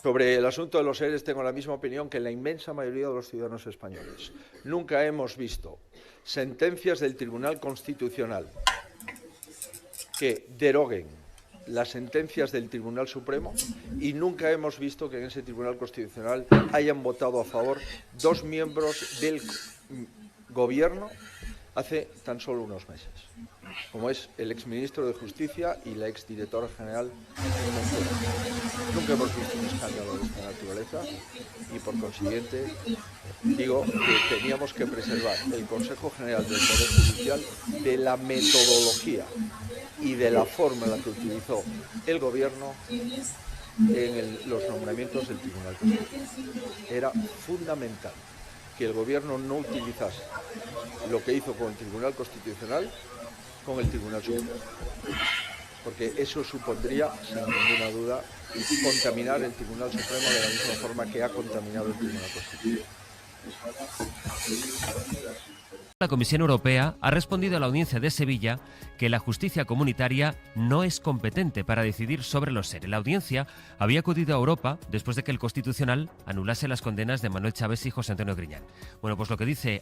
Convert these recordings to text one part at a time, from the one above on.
Sobre el asunto de los ERE tengo la misma opinión que la inmensa mayoría de los ciudadanos españoles. Nunca hemos visto sentencias del Tribunal Constitucional que deroguen las sentencias del Tribunal Supremo y nunca hemos visto que en ese Tribunal Constitucional hayan votado a favor dos miembros del Gobierno hace tan solo unos meses, como es el exministro de Justicia y la exdirectora general de Moncloa. Nunca hemos visto un escándalo de esta naturaleza y, por consiguiente, digo que teníamos que preservar el Consejo General del Poder Judicial de la metodología y de la forma en la que utilizó el Gobierno en los nombramientos del Tribunal Constitucional. Era fundamental que el Gobierno no utilizase lo que hizo con el Tribunal Constitucional con el Tribunal Supremo, porque eso supondría, sin ninguna duda, contaminar el Tribunal Supremo de la misma forma que ha contaminado el Tribunal Constitucional. La Comisión Europea ha respondido a la Audiencia de Sevilla que la justicia comunitaria no es competente para decidir sobre los ERE. La Audiencia había acudido a Europa después de que el Constitucional anulase las condenas de Manuel Chávez y José Antonio Griñán. Bueno, pues lo que dice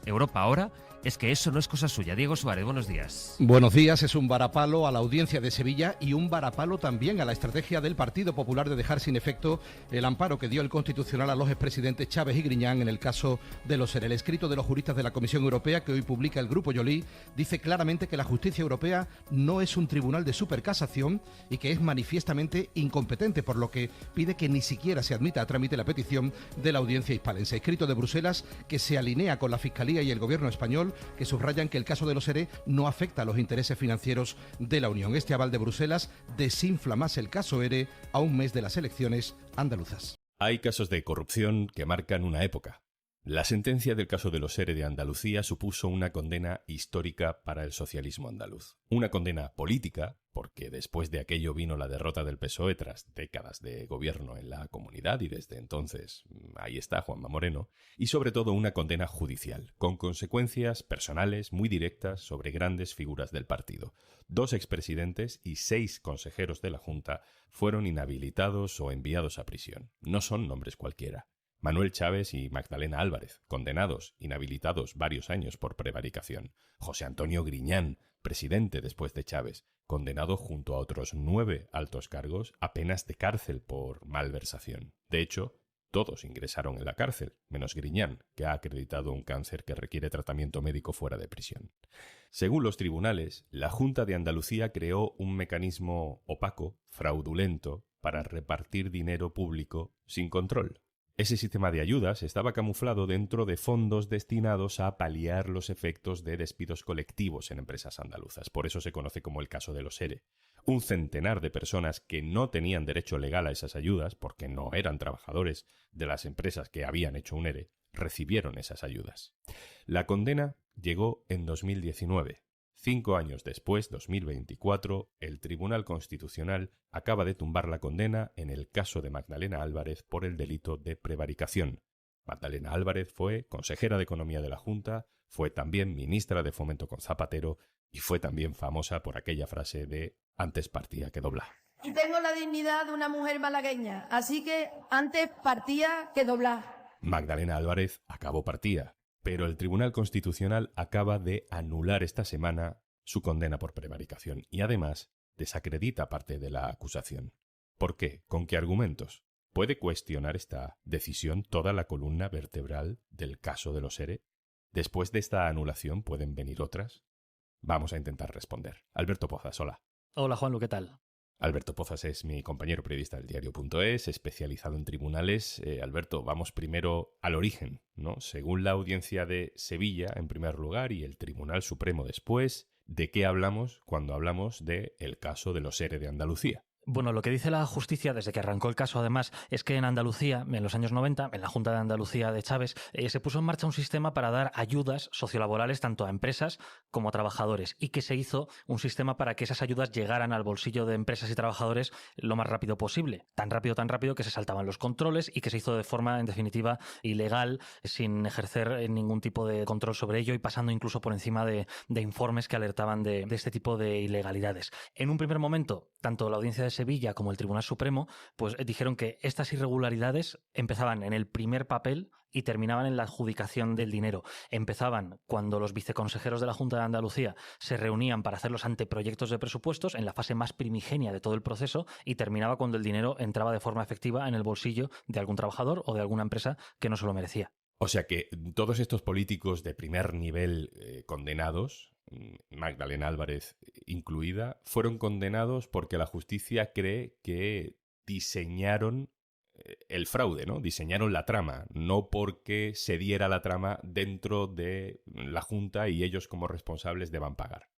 Europa ahora es que eso no es cosa suya. Diego Suárez, buenos días. Buenos días. Es un varapalo a la Audiencia de Sevilla y un varapalo también a la estrategia del Partido Popular de dejar sin efecto el amparo que dio el Constitucional a los expresidentes Chávez y Griñán en el caso de los ERE. El escrito de los juristas de la Comisión Europea que hoy publica el Grupo Joly dice claramente que la justicia europea no es un tribunal de supercasación y que es manifiestamente incompetente, por lo que pide que ni siquiera se admita a trámite la petición de la Audiencia hispalense. Escrito de Bruselas que se alinea con la Fiscalía y el Gobierno español, que subrayan que el caso de los ERE no afecta a los intereses financieros de la Unión. Este aval de Bruselas desinfla más el caso ERE a un mes de las elecciones andaluzas. Hay casos de corrupción que marcan una época. La sentencia del caso de los ERE de Andalucía supuso una condena histórica para el socialismo andaluz. Una condena política, porque después de aquello vino la derrota del PSOE tras décadas de gobierno en la comunidad y desde entonces ahí está Juanma Moreno, y sobre todo una condena judicial, con consecuencias personales muy directas sobre grandes figuras del partido. 2 expresidentes y 6 consejeros de la Junta fueron inhabilitados o enviados a prisión. No son nombres cualquiera. Manuel Chávez y Magdalena Álvarez, condenados, inhabilitados varios años por prevaricación. José Antonio Griñán, presidente después de Chávez, condenado junto a otros 9 altos cargos a penas de cárcel por malversación. De hecho, todos ingresaron en la cárcel, menos Griñán, que ha acreditado un cáncer que requiere tratamiento médico fuera de prisión. Según los tribunales, la Junta de Andalucía creó un mecanismo opaco, fraudulento, para repartir dinero público sin control. Ese sistema de ayudas estaba camuflado dentro de fondos destinados a paliar los efectos de despidos colectivos en empresas andaluzas. Por eso se conoce como el caso de los ERE. Un centenar de personas que no tenían derecho legal a esas ayudas, porque no eran trabajadores de las empresas que habían hecho un ERE, recibieron esas ayudas. La condena llegó en 2019. 5 años después, 2024, el Tribunal Constitucional acaba de tumbar la condena en el caso de Magdalena Álvarez por el delito de prevaricación. Magdalena Álvarez fue consejera de Economía de la Junta, fue también ministra de Fomento con Zapatero y fue también famosa por aquella frase de «antes partía que doblar». Y tengo la dignidad de una mujer malagueña, así que antes partía que doblar. Magdalena Álvarez acabó partida. Pero el Tribunal Constitucional acaba de anular esta semana su condena por prevaricación y además desacredita parte de la acusación. ¿Por qué? ¿Con qué argumentos? ¿Puede cuestionar esta decisión toda la columna vertebral del caso de los ERE? ¿Después de esta anulación pueden venir otras? Vamos a intentar responder. Alberto Pozas, hola. Hola Juanlu, ¿qué tal? Alberto Pozas es mi compañero periodista del diario.es, especializado en tribunales. Alberto, vamos primero al origen, ¿no? Según la Audiencia de Sevilla, en primer lugar, y el Tribunal Supremo después, ¿de qué hablamos cuando hablamos del caso de los ERE de Andalucía? Bueno, lo que dice la justicia desde que arrancó el caso, además, es que en Andalucía, en los años 90, en la Junta de Andalucía de Chávez, se puso en marcha un sistema para dar ayudas sociolaborales tanto a empresas como a trabajadores y que se hizo un sistema para que esas ayudas llegaran al bolsillo de empresas y trabajadores lo más rápido posible. Tan rápido que se saltaban los controles y que se hizo de forma, en definitiva, ilegal, sin ejercer ningún tipo de control sobre ello y pasando incluso por encima de informes que alertaban de este tipo de ilegalidades. En un primer momento, tanto la Audiencia de Sevilla como el Tribunal Supremo, pues dijeron que estas irregularidades empezaban en el primer papel y terminaban en la adjudicación del dinero. Empezaban cuando los viceconsejeros de la Junta de Andalucía se reunían para hacer los anteproyectos de presupuestos, en la fase más primigenia de todo el proceso, y terminaba cuando el dinero entraba de forma efectiva en el bolsillo de algún trabajador o de alguna empresa que no se lo merecía. O sea que todos estos políticos de primer nivel condenados, Magdalena Álvarez incluida, fueron condenados porque la justicia cree que diseñaron el fraude, ¿no? Diseñaron la trama, no porque se diera la trama dentro de la Junta y ellos como responsables deban pagar.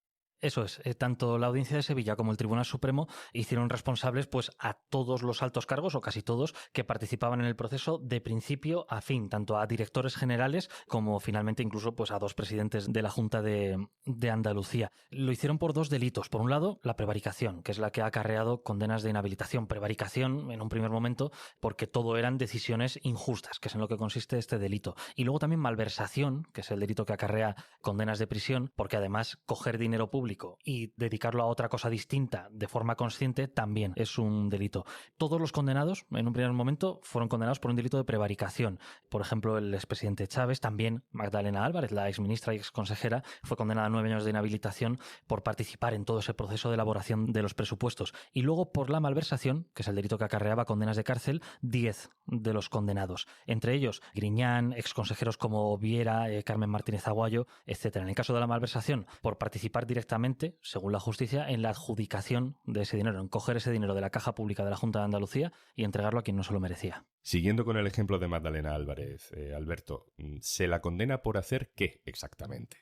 Eso es, tanto la Audiencia de Sevilla como el Tribunal Supremo hicieron responsables pues a todos los altos cargos, o casi todos, que participaban en el proceso de principio a fin, tanto a directores generales como finalmente incluso pues a 2 presidentes de la Junta de Andalucía. Lo hicieron por 2 delitos. Por un lado, la prevaricación, que es la que ha acarreado condenas de inhabilitación. Prevaricación, en un primer momento, porque todo eran decisiones injustas, que es en lo que consiste este delito. Y luego también malversación, que es el delito que acarrea condenas de prisión, porque además coger dinero público y dedicarlo a otra cosa distinta de forma consciente también es un delito. Todos los condenados, en un primer momento, fueron condenados por un delito de prevaricación. Por ejemplo, el expresidente Chávez, también Magdalena Álvarez, la exministra y exconsejera, fue condenada a 9 años de inhabilitación por participar en todo ese proceso de elaboración de los presupuestos. Y luego, por la malversación, que es el delito que acarreaba condenas de cárcel, 10 de los condenados. Entre ellos, Griñán, exconsejeros como Viera, Carmen Martínez Aguayo, etc. En el caso de la malversación, por participar directamente, según la justicia, en la adjudicación de ese dinero, en coger ese dinero de la caja pública de la Junta de Andalucía y entregarlo a quien no se lo merecía. Siguiendo con el ejemplo de Magdalena Álvarez, Alberto, ¿se la condena por hacer qué exactamente?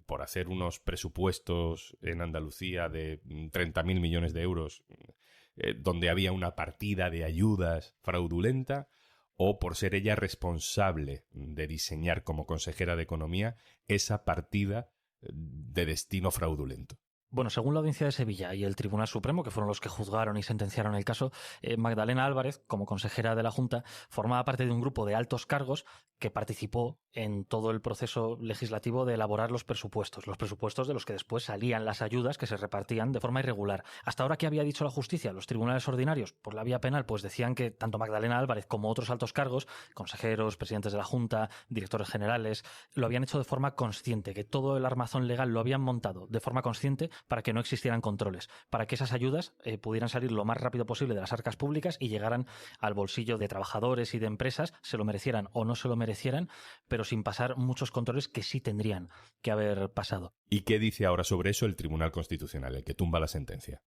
¿Por hacer unos presupuestos en Andalucía de 30.000 millones de euros donde había una partida de ayudas fraudulenta? ¿O por ser ella responsable de diseñar como consejera de Economía esa partida de destino fraudulento? Bueno, según la Audiencia de Sevilla y el Tribunal Supremo, que fueron los que juzgaron y sentenciaron el caso, Magdalena Álvarez, como consejera de la Junta, formaba parte de un grupo de altos cargos que participó en todo el proceso legislativo de elaborar los presupuestos de los que después salían las ayudas que se repartían de forma irregular. Hasta ahora, ¿qué había dicho la justicia? Los tribunales ordinarios, por la vía penal, pues decían que tanto Magdalena Álvarez como otros altos cargos, consejeros, presidentes de la Junta, directores generales, lo habían hecho de forma consciente, que todo el armazón legal lo habían montado de forma consciente para que no existieran controles, para que esas ayudas pudieran salir lo más rápido posible de las arcas públicas y llegaran al bolsillo de trabajadores y de empresas, se lo merecieran o no se lo merecieran, pero sin pasar muchos controles que sí tendrían que haber pasado. ¿Y qué dice ahora sobre eso el Tribunal Constitucional, el que tumba la sentencia?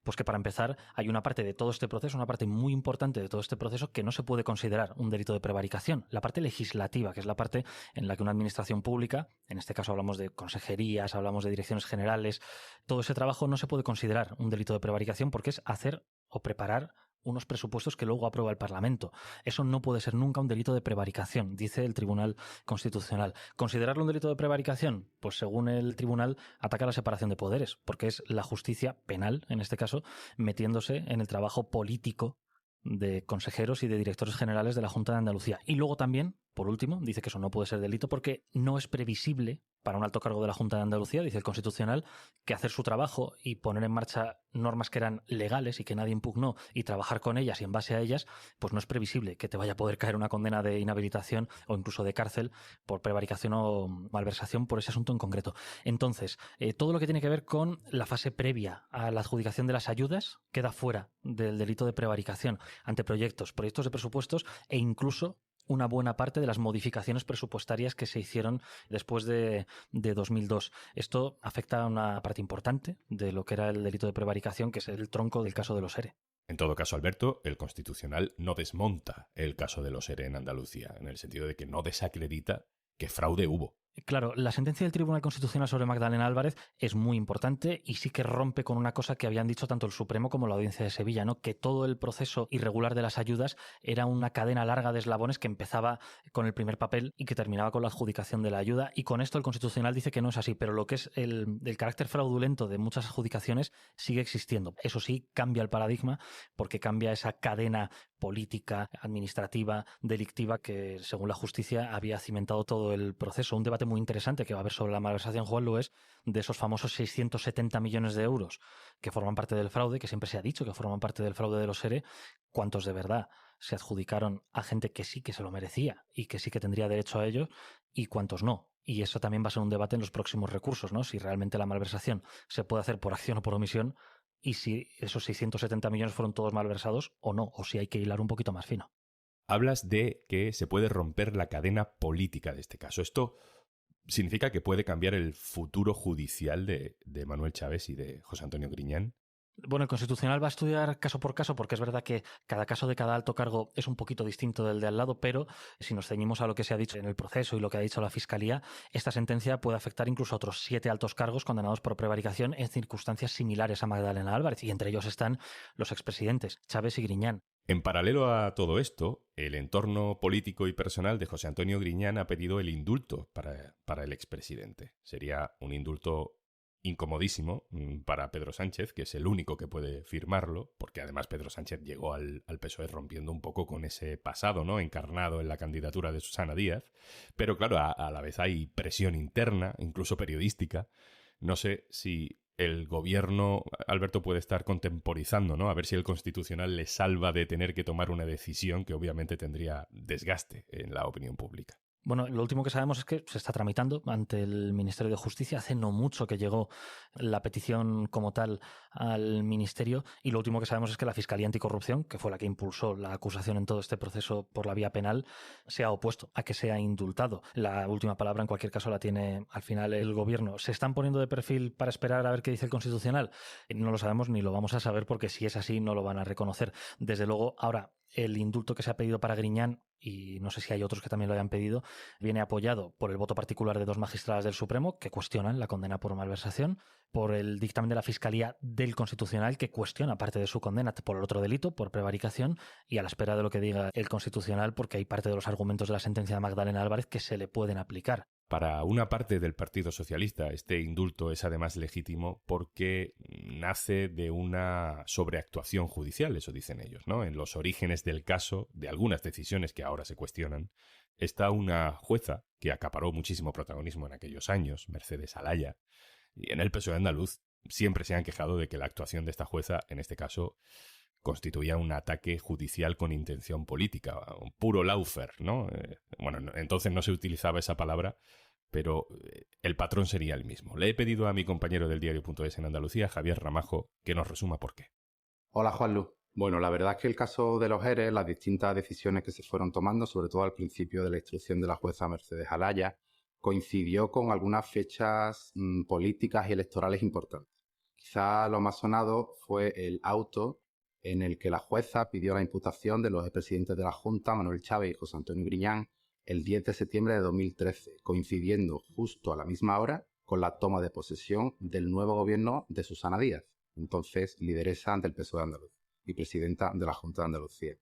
Pues que para empezar hay una parte de todo este proceso, una parte muy importante de todo este proceso que no se puede considerar un delito de prevaricación. La parte legislativa, que es la parte en la que una administración pública, en este caso hablamos de consejerías, hablamos de direcciones generales, todo ese trabajo no se puede considerar un delito de prevaricación porque es hacer o preparar unos presupuestos que luego aprueba el Parlamento. Eso no puede ser nunca un delito de prevaricación, dice el Tribunal Constitucional. ¿Considerarlo un delito de prevaricación? Pues según el Tribunal ataca la separación de poderes, porque es la justicia penal, en este caso, metiéndose en el trabajo político de consejeros y de directores generales de la Junta de Andalucía. Y luego también, por último, dice que eso no puede ser delito porque no es previsible para un alto cargo de la Junta de Andalucía, dice el Constitucional, que hacer su trabajo y poner en marcha normas que eran legales y que nadie impugnó y trabajar con ellas y en base a ellas, pues no es previsible que te vaya a poder caer una condena de inhabilitación o incluso de cárcel por prevaricación o malversación por ese asunto en concreto. Entonces, todo lo que tiene que ver con la fase previa a la adjudicación de las ayudas queda fuera del delito de prevaricación, anteproyectos, proyectos de presupuestos e incluso una buena parte de las modificaciones presupuestarias que se hicieron después de 2002. Esto afecta a una parte importante de lo que era el delito de prevaricación, que es el tronco del caso de los ERE. En todo caso, Alberto, el Constitucional no desmonta el caso de los ERE en Andalucía, en el sentido de que no desacredita que fraude hubo. Claro, la sentencia del Tribunal Constitucional sobre Magdalena Álvarez es muy importante y sí que rompe con una cosa que habían dicho tanto el Supremo como la Audiencia de Sevilla, ¿no? Que todo el proceso irregular de las ayudas era una cadena larga de eslabones que empezaba con el primer papel y que terminaba con la adjudicación de la ayuda, y con esto el Constitucional dice que no es así, pero lo que es el carácter fraudulento de muchas adjudicaciones sigue existiendo. Eso sí, cambia el paradigma porque cambia esa cadena política, administrativa, delictiva que, según la justicia, había cimentado todo el proceso. Un debate muy interesante que va a haber sobre la malversación, Juanlu, es de esos famosos 670 millones de euros que forman parte del fraude, que siempre se ha dicho que forman parte del fraude de los ERE, ¿cuántos de verdad se adjudicaron a gente que sí que se lo merecía y que sí que tendría derecho a ello y cuántos no? Y eso también va a ser un debate en los próximos recursos, ¿no? Si realmente la malversación se puede hacer por acción o por omisión y si esos 670 millones fueron todos malversados o no, o si hay que hilar un poquito más fino. Hablas de que se puede romper la cadena política de este caso. Esto significa que puede cambiar el futuro judicial de Manuel Chávez y de José Antonio Griñán. Bueno, el Constitucional va a estudiar caso por caso porque es verdad que cada caso de cada alto cargo es un poquito distinto del de al lado, pero si nos ceñimos a lo que se ha dicho en el proceso y lo que ha dicho la Fiscalía, esta sentencia puede afectar incluso a otros 7 altos cargos condenados por prevaricación en circunstancias similares a Magdalena Álvarez, y entre ellos están los expresidentes Chávez y Griñán. En paralelo a todo esto, el entorno político y personal de José Antonio Griñán ha pedido el indulto para el expresidente. Sería un indulto incomodísimo para Pedro Sánchez, que es el único que puede firmarlo, porque además Pedro Sánchez llegó al PSOE rompiendo un poco con ese pasado, ¿no?, encarnado en la candidatura de Susana Díaz. Pero claro, a la vez hay presión interna, incluso periodística. No sé si el gobierno, Alberto, puede estar contemporizando, ¿no?, a ver si el Constitucional le salva de tener que tomar una decisión que obviamente tendría desgaste en la opinión pública. Bueno, lo último que sabemos es que se está tramitando ante el Ministerio de Justicia. Hace no mucho que llegó la petición como tal al Ministerio, y lo último que sabemos es que la Fiscalía Anticorrupción, que fue la que impulsó la acusación en todo este proceso por la vía penal, se ha opuesto a que sea indultado. La última palabra en cualquier caso la tiene al final el gobierno. ¿Se están poniendo de perfil para esperar a ver qué dice el Constitucional? No lo sabemos ni lo vamos a saber, porque si es así no lo van a reconocer. Desde luego, ahora, el indulto que se ha pedido para Griñán, y no sé si hay otros que también lo hayan pedido, viene apoyado por el voto particular de 2 magistradas del Supremo que cuestionan la condena por malversación, por el dictamen de la Fiscalía del Constitucional que cuestiona parte de su condena por el otro delito, por prevaricación, y a la espera de lo que diga el Constitucional, porque hay parte de los argumentos de la sentencia de Magdalena Álvarez que se le pueden aplicar. Para una parte del Partido Socialista, este indulto es además legítimo porque nace de una sobreactuación judicial, eso dicen ellos, ¿no? En los orígenes del caso, de algunas decisiones que ahora se cuestionan, está una jueza que acaparó muchísimo protagonismo en aquellos años, Mercedes Alaya, y en el PSOE andaluz siempre se han quejado de que la actuación de esta jueza, en este caso, constituía un ataque judicial con intención política, un puro lawfare, ¿no? Bueno, entonces no se utilizaba esa palabra, pero el patrón sería el mismo. Le he pedido a mi compañero del diario.es en Andalucía, Javier Ramajo, que nos resuma por qué. Hola, Juanlu. Bueno, la verdad es que el caso de los ERE, las distintas decisiones que se fueron tomando, sobre todo al principio de la instrucción de la jueza Mercedes Alaya, coincidió con algunas fechas políticas y electorales importantes. Quizá lo más sonado fue el auto en el que la jueza pidió la imputación de los expresidentes de la Junta, Manuel Chávez y José Antonio Griñán, el 10 de septiembre de 2013, coincidiendo justo a la misma hora con la toma de posesión del nuevo gobierno de Susana Díaz, entonces lideresa del PSOE andaluz y presidenta de la Junta de Andalucía.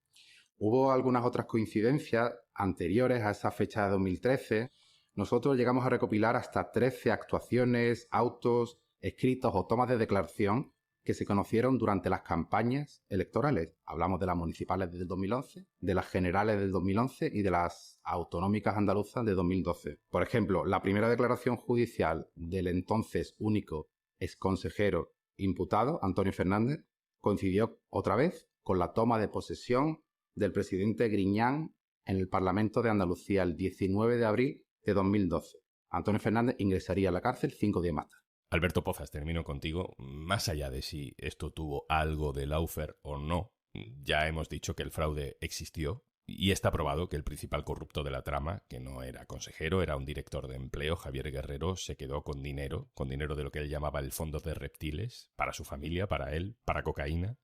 Hubo algunas otras coincidencias anteriores a esa fecha de 2013. Nosotros llegamos a recopilar hasta 13 actuaciones, autos, escritos o tomas de declaración que se conocieron durante las campañas electorales. Hablamos de las municipales del 2011, de las generales del 2011 y de las autonómicas andaluzas de 2012. Por ejemplo, la primera declaración judicial del entonces único exconsejero imputado, Antonio Fernández, coincidió otra vez con la toma de posesión del presidente Griñán en el Parlamento de Andalucía el 19 de abril de 2012. Antonio Fernández ingresaría a la cárcel 5 días más tarde. Alberto Pozas, termino contigo. Más allá de si esto tuvo algo de lawfare o no, ya hemos dicho que el fraude existió y está probado que el principal corrupto de la trama, que no era consejero, era un director de empleo, Javier Guerrero, se quedó con dinero de lo que él llamaba el fondo de reptiles, para su familia, para él, para cocaína.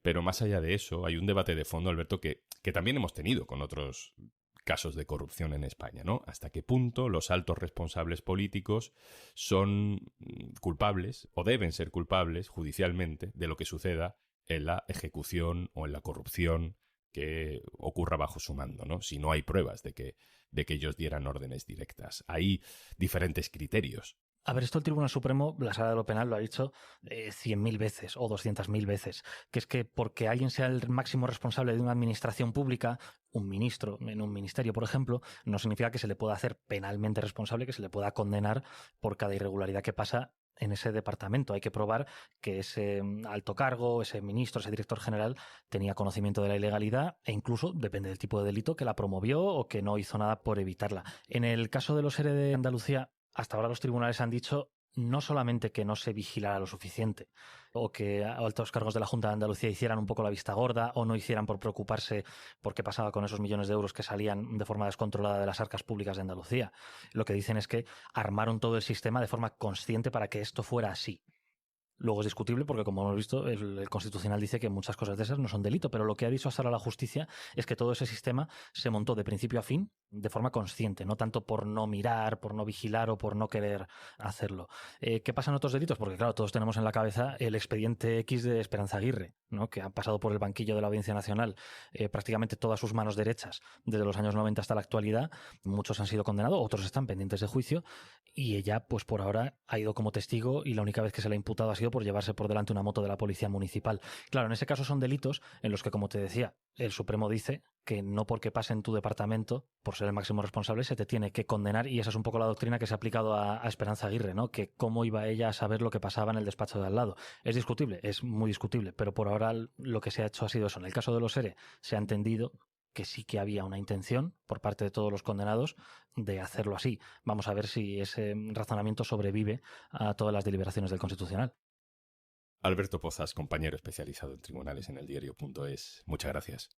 Pero más allá de eso, hay un debate de fondo, Alberto, que también hemos tenido con otros casos de corrupción en España, ¿no? ¿Hasta qué punto los altos responsables políticos son culpables o deben ser culpables judicialmente de lo que suceda en la ejecución o en la corrupción que ocurra bajo su mando, ¿no? Si no hay pruebas de que ellos dieran órdenes directas. Hay diferentes criterios. A ver, esto el Tribunal Supremo, la Sala de lo Penal, lo ha dicho 100.000 veces o 200.000 veces, que es que porque alguien sea el máximo responsable de una administración pública, un ministro en un ministerio, por ejemplo, no significa que se le pueda hacer penalmente responsable, que se le pueda condenar por cada irregularidad que pasa en ese departamento. Hay que probar que ese alto cargo, ese ministro, ese director general tenía conocimiento de la ilegalidad e incluso, depende del tipo de delito, que la promovió o que no hizo nada por evitarla. En el caso de los ERE de Andalucía, hasta ahora los tribunales han dicho no solamente que no se vigilara lo suficiente o que altos cargos de la Junta de Andalucía hicieran un poco la vista gorda o no hicieran por preocuparse por qué pasaba con esos millones de euros que salían de forma descontrolada de las arcas públicas de Andalucía. Lo que dicen es que armaron todo el sistema de forma consciente para que esto fuera así. Luego es discutible porque, como hemos visto, el Constitucional dice que muchas cosas de esas no son delito, pero lo que ha dicho hasta ahora la justicia es que todo ese sistema se montó de principio a fin de forma consciente, no tanto por no mirar, por no vigilar o por no querer hacerlo. ¿Qué pasa en otros delitos? Porque, claro, todos tenemos en la cabeza el expediente X de Esperanza Aguirre, ¿no?, que ha pasado por el banquillo de la Audiencia Nacional prácticamente todas sus manos derechas desde los años 90 hasta la actualidad. Muchos han sido condenados, otros están pendientes de juicio y ella, pues por ahora, ha ido como testigo y la única vez que se le ha imputado ha sido por llevarse por delante una moto de la policía municipal. Claro, en ese caso son delitos en los que, como te decía, el Supremo dice que no porque pase en tu departamento, por ser el máximo responsable, se te tiene que condenar, y esa es un poco la doctrina que se ha aplicado a Esperanza Aguirre, ¿no? Que cómo iba ella a saber lo que pasaba en el despacho de al lado. Es discutible, es muy discutible, pero por ahora lo que se ha hecho ha sido eso. En el caso de los ERE se ha entendido que sí que había una intención por parte de todos los condenados de hacerlo así. Vamos a ver si ese razonamiento sobrevive a todas las deliberaciones del Constitucional. Alberto Pozas, compañero especializado en tribunales en eldiario.es. Muchas gracias.